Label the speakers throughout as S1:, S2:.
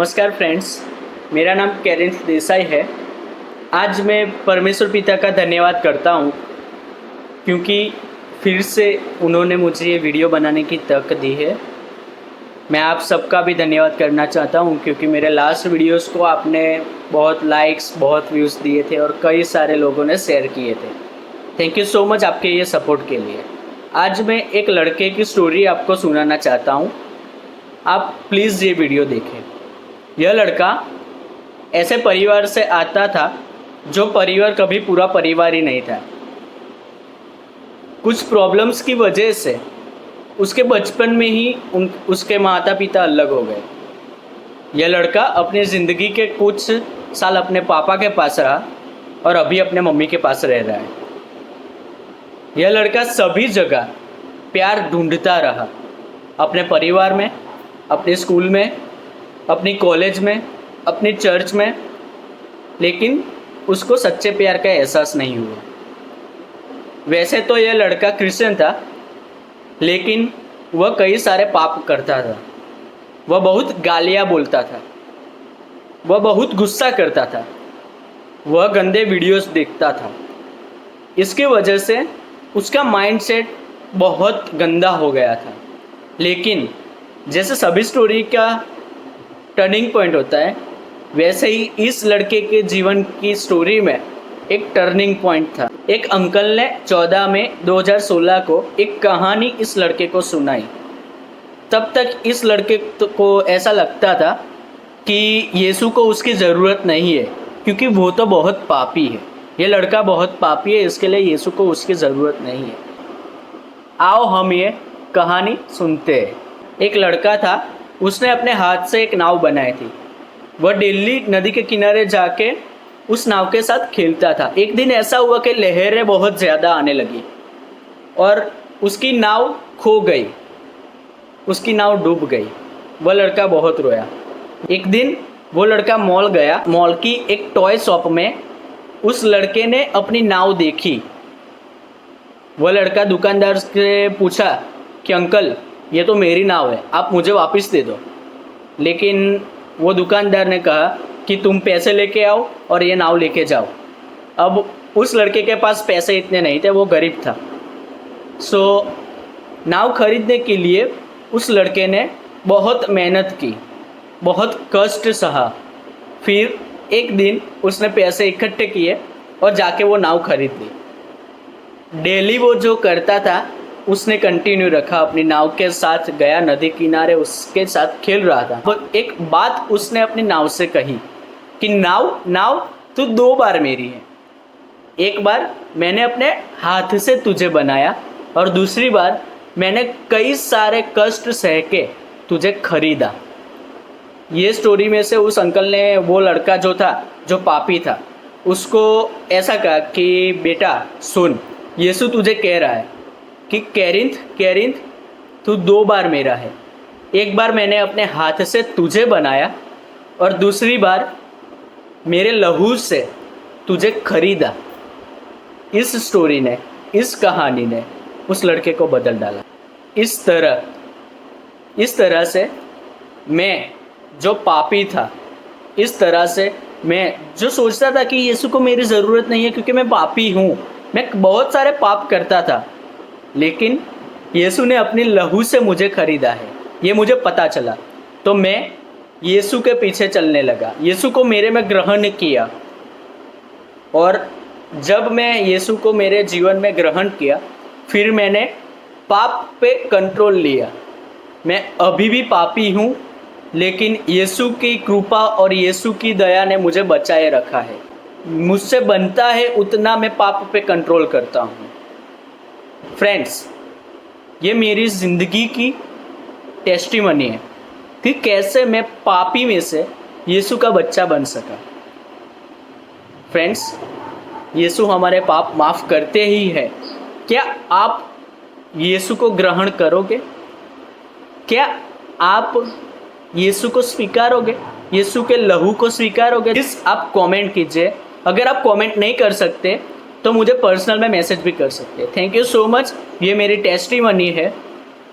S1: नमस्कार फ्रेंड्स, मेरा नाम कैरिंथ देसाई है। आज मैं परमेश्वर पिता का धन्यवाद करता हूँ क्योंकि फिर से उन्होंने मुझे ये वीडियो बनाने की तक दी है। मैं आप सबका भी धन्यवाद करना चाहता हूँ क्योंकि मेरे लास्ट वीडियोस को आपने बहुत लाइक्स, बहुत व्यूज़ दिए थे और कई सारे लोगों ने शेयर किए थे। थैंक यू सो मच आपके ये सपोर्ट के लिए। आज मैं एक लड़के की स्टोरी आपको सुनाना चाहता हूँ। आप प्लीज़ ये वीडियो देखें। यह लड़का ऐसे परिवार से आता था जो परिवार कभी पूरा परिवार ही नहीं था। कुछ प्रॉब्लम्स की वजह से उसके बचपन में ही उसके माता पिता अलग हो गए। यह लड़का अपनी ज़िंदगी के कुछ साल अपने पापा के पास रहा और अभी अपने मम्मी के पास रह रहा है। यह लड़का सभी जगह प्यार ढूंढता रहा, अपने परिवार में, अपने स्कूल में, अपनी कॉलेज में, अपनी चर्च में, लेकिन उसको सच्चे प्यार का एहसास नहीं हुआ। वैसे तो यह लड़का क्रिश्चियन था, लेकिन वह कई सारे पाप करता था। वह बहुत गालियाँ बोलता था, वह बहुत गुस्सा करता था, वह गंदे वीडियोस देखता था। इसकी वजह से उसका माइंडसेट बहुत गंदा हो गया था। लेकिन जैसे सभी स्टोरी का टर्निंग पॉइंट होता है, वैसे ही इस लड़के के जीवन की स्टोरी में एक टर्निंग पॉइंट था। एक अंकल ने 14 मई 2016 को एक कहानी इस लड़के को सुनाई। तब तक इस लड़के को ऐसा लगता था कि यीशु को उसकी ज़रूरत नहीं है क्योंकि वो तो बहुत पापी है। ये लड़का बहुत पापी है, इसके लिए यीशु को उसकी ज़रूरत नहीं है। आओ हम ये कहानी सुनते हैं। एक लड़का था, उसने अपने हाथ से एक नाव बनाई थी। वह डेली नदी के किनारे जाके उस नाव के साथ खेलता था। एक दिन ऐसा हुआ कि लहरें बहुत ज़्यादा आने लगी और उसकी नाव खो गई, उसकी नाव डूब गई। वह लड़का बहुत रोया। एक दिन वो लड़का मॉल गया। मॉल की एक टॉय शॉप में उस लड़के ने अपनी नाव देखी। वह लड़का दुकानदार से पूछा कि अंकल, ये तो मेरी नाव है, आप मुझे वापस दे दो। लेकिन वो दुकानदार ने कहा कि तुम पैसे लेके आओ और ये नाव लेके जाओ। अब उस लड़के के पास पैसे इतने नहीं थे, वो गरीब था। नाव खरीदने के लिए उस लड़के ने बहुत मेहनत की, बहुत कष्ट सहा। फिर एक दिन उसने पैसे इकट्ठे किए और जाके वो नाव खरीद ली। डेली वो जो करता था उसने कंटिन्यू रखा। अपनी नाव के साथ गया नदी किनारे, उसके साथ खेल रहा था। तो एक बात उसने अपनी नाव से कही कि नाव तू 2 बार मेरी है। एक बार मैंने अपने हाथ से तुझे बनाया और दूसरी बार मैंने कई सारे कष्ट सह के तुझे खरीदा। ये स्टोरी में से उस अंकल ने वो लड़का जो था, जो पापी था, उसको ऐसा कहा कि बेटा सुन, यीशु तुझे कह रहा है कि कैरिंथ तू 2 बार मेरा है। एक बार मैंने अपने हाथ से तुझे बनाया और दूसरी बार मेरे लहू से तुझे खरीदा। इस स्टोरी ने, इस कहानी ने उस लड़के को बदल डाला। इस तरह से मैं जो पापी था, इस तरह से मैं जो सोचता था कि यीशु को मेरी ज़रूरत नहीं है क्योंकि मैं पापी हूँ, मैं बहुत सारे पाप करता था, लेकिन यीशु ने अपनी लहू से मुझे खरीदा है, ये मुझे पता चला। तो मैं यीशु के पीछे चलने लगा, यीशु को मेरे में ग्रहण किया। और जब मैं यीशु को मेरे जीवन में ग्रहण किया, फिर मैंने पाप पे कंट्रोल लिया। मैं अभी भी पापी हूँ, लेकिन यीशु की कृपा और यीशु की दया ने मुझे बचाए रखा है। मुझसे बनता है उतना मैं पाप पे कंट्रोल करता हूँ। फ्रेंड्स, ये मेरी ज़िंदगी की टेस्टिमनी है कि कैसे मैं पापी में से यीशु का बच्चा बन सका। फ्रेंड्स, यीशु हमारे पाप माफ़ करते ही है। क्या आप यीशु को ग्रहण करोगे? क्या आप यीशु को स्वीकारोगे? यीशु के लहू को स्वीकारोगे? प्लीज़ आप कमेंट कीजिए। अगर आप कमेंट नहीं कर सकते तो मुझे पर्सनल में मैसेज भी कर सकते हैं। Thank you so much. ये मेरी टेस्टिमनी है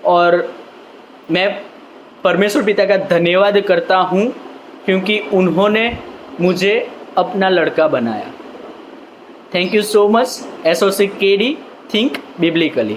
S1: और मैं परमेश्वर पिता का धन्यवाद करता हूँ क्योंकि उन्होंने मुझे अपना लड़का बनाया। Thank you so much. SOC KD think biblically.